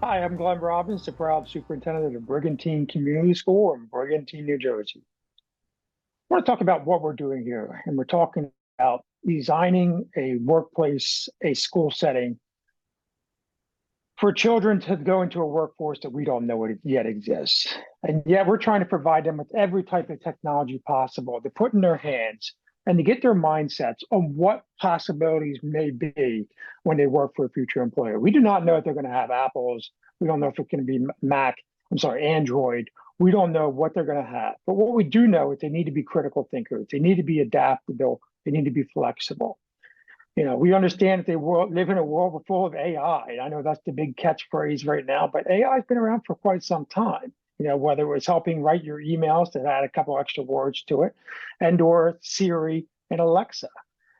Hi, I'm Glenn Robbins, the proud superintendent of the Brigantine Community School in Brigantine, New Jersey. I want to talk about what we're doing here, and we're talking about designing a workplace, a school setting for children to go into a workforce that we don't know it yet exists. And yet we're trying to provide them with every type of technology possible to put in their hands and to get their mindsets on what possibilities may be when they work for a future employer. We do not know if they're going to have Apples. We don't know if it's going to be Android. We don't know what they're going to have. But what we do know is they need to be critical thinkers. They need to be adaptable. They need to be flexible. We understand that they live in a world full of AI. I know that's the big catchphrase right now, but AI has been around for quite some time. Whether it was helping write your emails that add a couple extra words to it, or Siri and Alexa.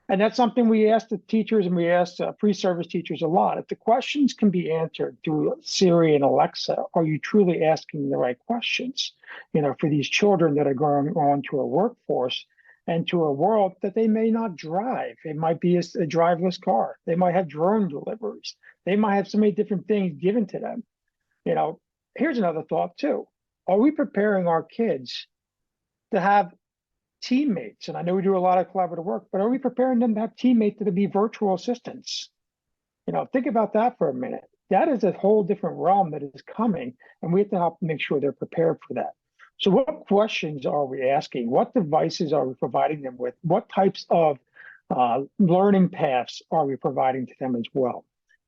And that's something we ask the teachers, and we ask pre-service teachers a lot. If the questions can be answered through Siri and Alexa, are you truly asking the right questions? For these children that are going on to a workforce and to a world that they may not drive. It might be a driverless car. They might have drone deliveries. They might have so many different things given to them. Here's another thought too. Are we preparing our kids to have teammates? And I know we do a lot of collaborative work, but are we preparing them to have teammates that will be virtual assistants? Think about that for a minute. That is a whole different realm that is coming, and we have to help make sure they're prepared for that. So what questions are we asking? What devices are we providing them with? What types of learning paths are we providing to them as well?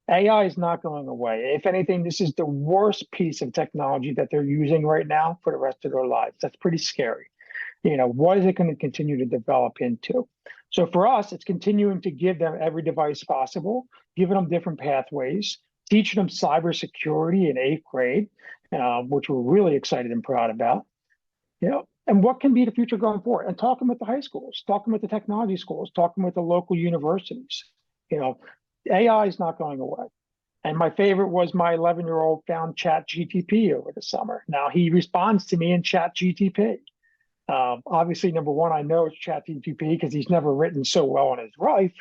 AI is not going away. If anything, this is the worst piece of technology that they're using right now for the rest of their lives. That's pretty scary. What is it going to continue to develop into? So for us, it's continuing to give them every device possible, giving them different pathways, teaching them cybersecurity in 8th grade, which we're really excited and proud about. And what can be the future going forward? And talking with the high schools, talking with the technology schools, talking with the local universities. AI is not going away. And my favorite was my 11-year-old found ChatGTP over the summer. Now he responds to me in ChatGTP. Obviously, number one, I know it's ChatGTP because he's never written so well in his life,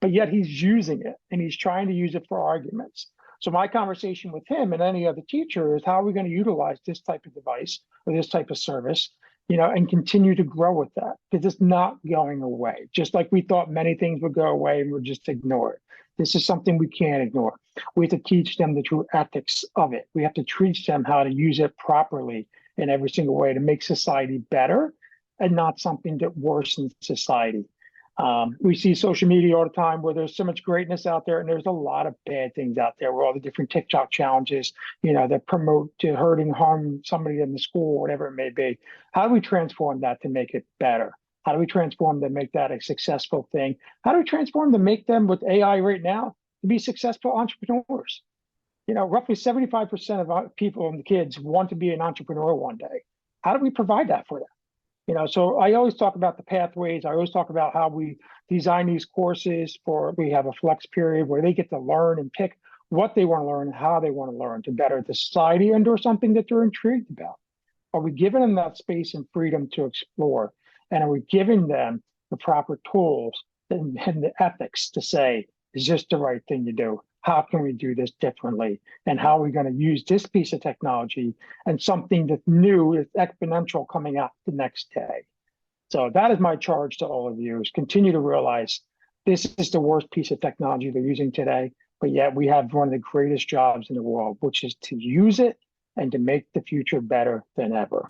but yet he's using it and he's trying to use it for arguments. So my conversation with him and any other teacher is how are we going to utilize this type of device or this type of service, and continue to grow with that, because it's not going away. Just like we thought many things would go away and we'll just ignore it. This is something we can't ignore. We have to teach them the true ethics of it. We have to teach them how to use it properly in every single way to make society better and not something that worsens society. We see social media all the time where there's so much greatness out there, and there's a lot of bad things out there where all the different TikTok challenges, that promote to hurt and harm somebody in the school, whatever it may be. How do we transform that to make it better? How do we transform to make that a successful thing? How do we transform to make them with AI right now to be successful entrepreneurs? Roughly 75% of people and the kids want to be an entrepreneur one day. How do we provide that for them? So I always talk about the pathways. I always talk about how we design these courses we have a flex period where they get to learn and pick what they want to learn and how they want to learn to better the society and or something that they're intrigued about. Are we giving them that space and freedom to explore? And are we giving them the proper tools and the ethics to say, is this the right thing to do? How can we do this differently? And how are we going to use this piece of technology and something that's new, is exponential coming out the next day? So that is my charge to all of you, is continue to realize this is the worst piece of technology they're using today, but yet we have one of the greatest jobs in the world, which is to use it and to make the future better than ever.